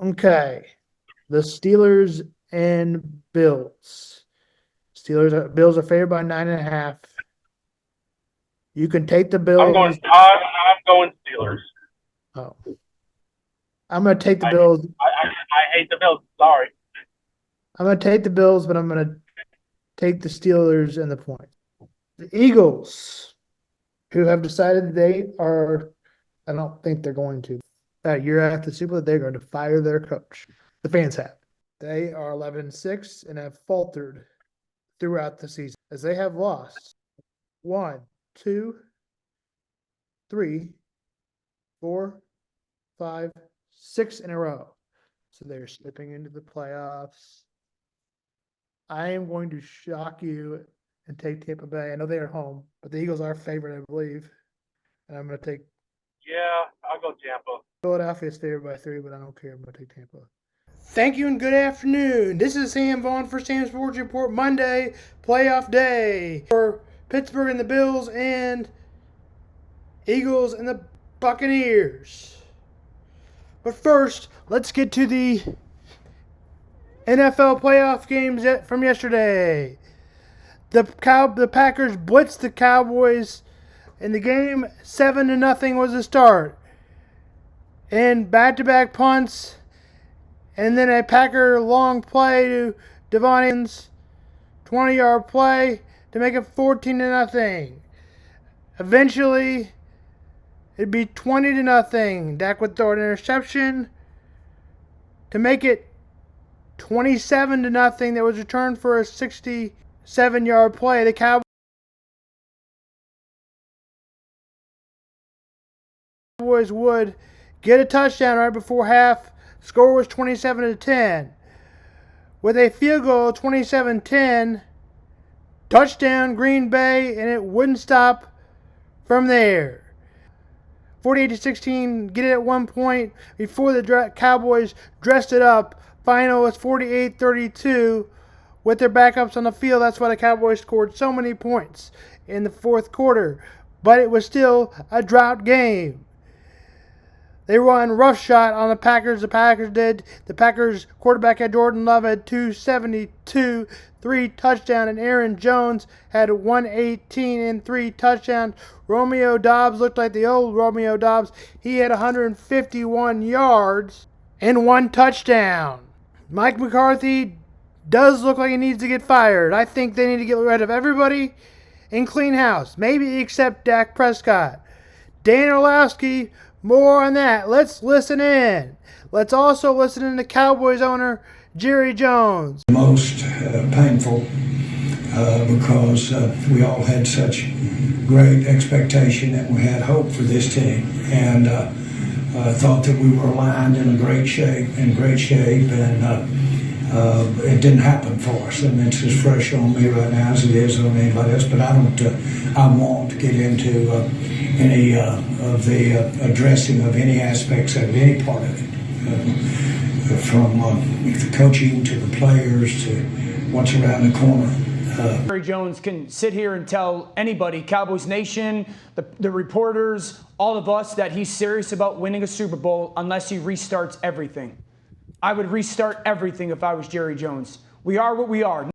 Okay. The Steelers and Bills. Bills are favored by 9.5. You can take the I'm going. Bills. I'm going Steelers. Oh, I'm gonna take the I, Bills. I hate the Bills. Sorry. I'm gonna take the Bills, but I'm gonna take the Steelers and the points. The Eagles, who have decided they are, I don't think they're going to. That year after the Super Bowl, they're going to fire their coach. The fans have. They are 11-6 and have faltered throughout the season as they have lost one, two, three, four, five, 6 in a row. So they're slipping into the playoffs. I am going to shock you and take Tampa Bay. I know they're at home, but the Eagles are favored, I believe. And I'm going to take Yeah, I'll go Tampa. Philadelphia's favored by 3, but I don't care. I'm going to take Tampa. Thank you and good afternoon. This is Sam Vaughn for Sam Sports Report Monday, playoff day for Pittsburgh and the Bills and Eagles and the Buccaneers. But first, let's get to the NFL playoff games from yesterday. The Packers blitzed the Cowboys in the game. 7-0 was the start. And back-to-back punts. And then a Packer long play to Devontae's 20-yard play to make it 14-0. Eventually, it'd be 20-0. Dak would throw an interception to make it 27-0. That was returned for a 67-yard play. The Cowboys would get a touchdown right before half. Score was 27-10. With a field goal, 27-10, touchdown Green Bay, and it wouldn't stop from there. 48-16, get it at one point before the Cowboys dressed it up. Final was 48-32 with their backups on the field. That's why the Cowboys scored so many points in the fourth quarter. But it was still a drought game. They run roughshod on the Packers. The Packers did. The Packers quarterback had Jordan Love at 272, 3 touchdowns, and Aaron Jones had 118 and 3 touchdowns. Romeo Doubs looked like the old Romeo Doubs. He had 151 yards and 1 touchdown. Mike McCarthy does look like he needs to get fired. I think they need to get rid of everybody and clean house, maybe except Dak Prescott. Dan Orlovsky, more on that. Let's listen in. Let's also listen in to Cowboys owner Jerry Jones. Most painful because we all had such great expectation and we had hope for this team, and thought that we were aligned in great shape, and it didn't happen for us. And it's as fresh on me right now as it is on anybody else. But I won't get into any of the addressing of any aspects of any part of it, from the coaching to the players to what's around the corner. Jerry Jones can sit here and tell anybody, Cowboys Nation, the reporters, all of us, that he's serious about winning a Super Bowl unless he restarts everything. I would restart everything if I was Jerry Jones. We are what we are.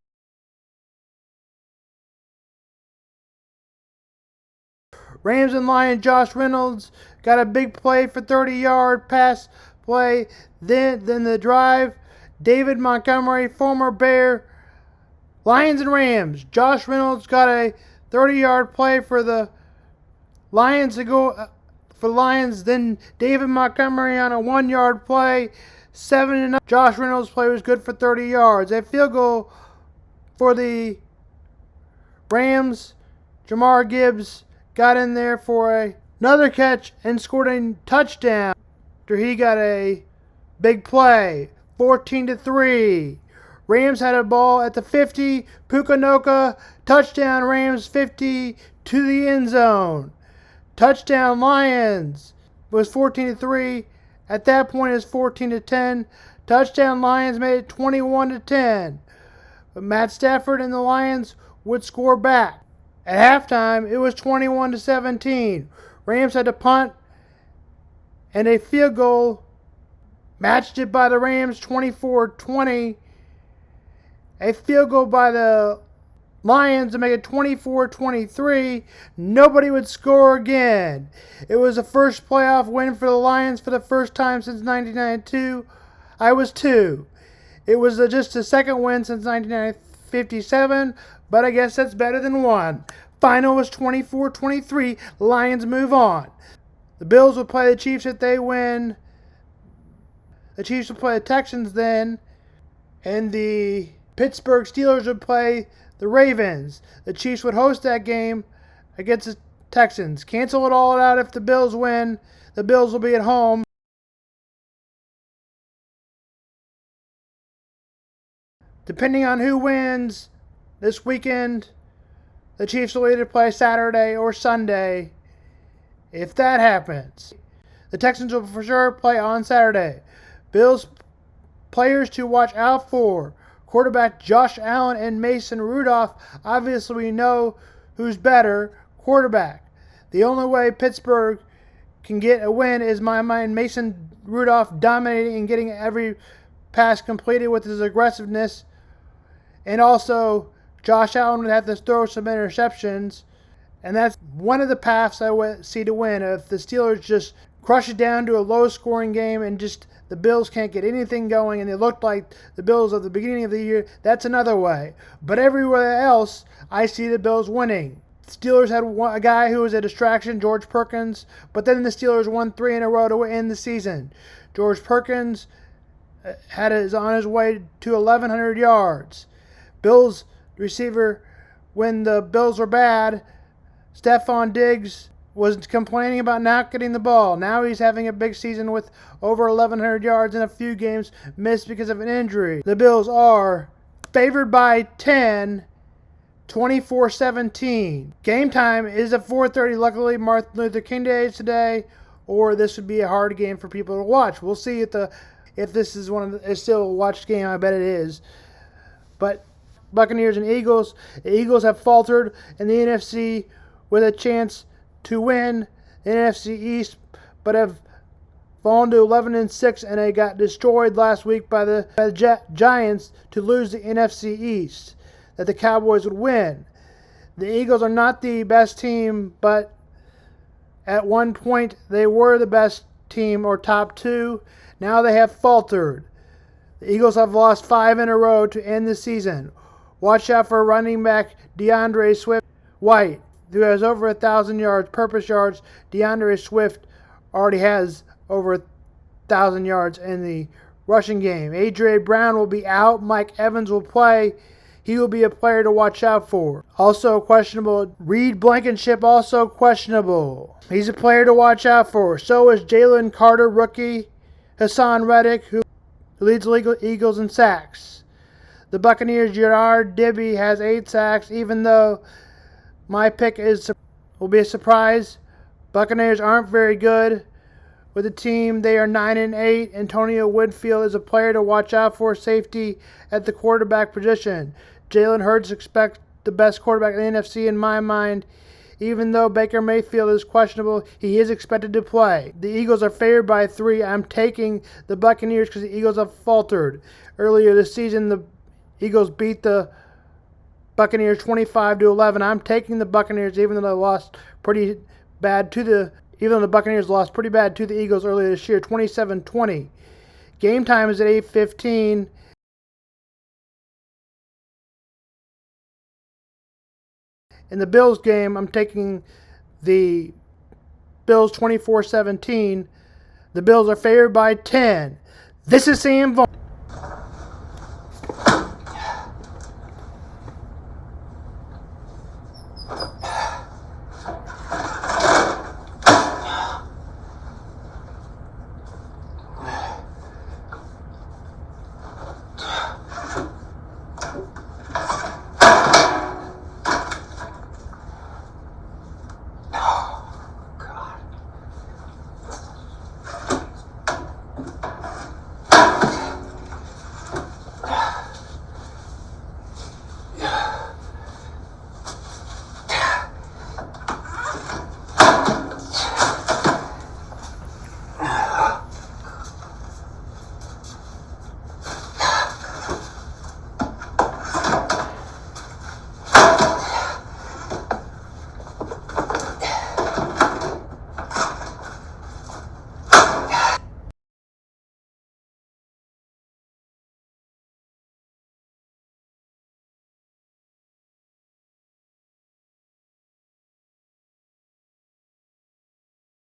Rams and Lions, Josh Reynolds got a big play for 30-yard pass play. Then the drive, David Montgomery, former Bear. Lions and Rams, Josh Reynolds got a 30-yard play for the Lions to go for the Lions. Then David Montgomery on a 1-yard play. 7-0. Josh Reynolds' play was good for 30 yards. A field goal for the Rams. Jamar Gibbs got in there for another catch and scored a touchdown after he got a big play. 14-3. Rams had a ball at the 50. Puka touchdown. Rams 50 to the end zone. Touchdown Lions was 14-3. At that point, it's 14-10. Touchdown Lions made it 21-10. But Matt Stafford and the Lions would score back. At halftime, it was 21-17. Rams had to punt and a field goal matched it by the Rams 24-20. A field goal by the Lions to make it 24-23. Nobody would score again. It was the first playoff win for the Lions for the first time since 1992. I was 2. It was just the second win since 1957, but I guess that's better than 1. Final was 24-23. Lions move on. The Bills will play the Chiefs if they win. The Chiefs will play the Texans then. And the Pittsburgh Steelers would play the Ravens. The Chiefs would host that game against the Texans. Cancel it all out if the Bills win. The Bills will be at home. Depending on who wins this weekend, the Chiefs will either play Saturday or Sunday. If that happens, the Texans will for sure play on Saturday. Bills players to watch out for: quarterback Josh Allen and Mason Rudolph. Obviously, we know who's better. Quarterback. The only way Pittsburgh can get a win is, in my mind, Mason Rudolph dominating and getting every pass completed with his aggressiveness. And also, Josh Allen would have to throw some interceptions. And that's one of the paths I would see to win. If the Steelers just crush it down to a low-scoring game and just the Bills can't get anything going and they looked like the Bills at the beginning of the year, that's another way. But everywhere else, I see the Bills winning. The Steelers had a guy who was a distraction, George Perkins, but then the Steelers won 3 in a row to end the season. George Perkins is on his way to 1,100 yards. Bills receiver, when the Bills were bad, Stephon Diggs was complaining about not getting the ball. Now he's having a big season with over 1,100 yards in a few games missed because of an injury. The Bills are favored by 10, 24-17. Game time is at 4:30. Luckily, Martin Luther King Day is today, or this would be a hard game for people to watch. We'll see if this is is still a watched game. I bet it is. But Buccaneers and Eagles. The Eagles have faltered in the NFC with a chance to win the NFC East, but have fallen to 11-6, and they got destroyed last week by the Giants to lose the NFC East, that the Cowboys would win. The Eagles are not the best team, but at one point they were the best team or top 2. Now they have faltered. The Eagles have lost 5 in a row to end the season. Watch out for running back DeAndre Swift White, who has over 1,000 yards, purpose yards. DeAndre Swift already has over 1,000 yards in the rushing game. A.J. Brown will be out. Mike Evans will play. He will be a player to watch out for. Also questionable, Reed Blankenship, also questionable. He's a player to watch out for. So is Jalen Carter, rookie. Hassan Reddick, who leads the Eagles in sacks. The Buccaneers' Gerard Dibby has 8 sacks, even though my pick will be a surprise. Buccaneers aren't very good with the team. They are 9-8. Antonio Woodfield is a player to watch out for, safety at the quarterback position. Jalen Hurts expects the best quarterback in the NFC in my mind. Even though Baker Mayfield is questionable, he is expected to play. The Eagles are favored by 3. I'm taking the Buccaneers because the Eagles have faltered. Earlier this season, the Eagles beat the Buccaneers 25-11. I'm taking the Buccaneers, even though the Buccaneers lost pretty bad to the Eagles earlier this year, 27-20. Game time is at 8:15. In the Bills game, I'm taking the Bills 24-17. The Bills are favored by 10. This is Sam Vaughn.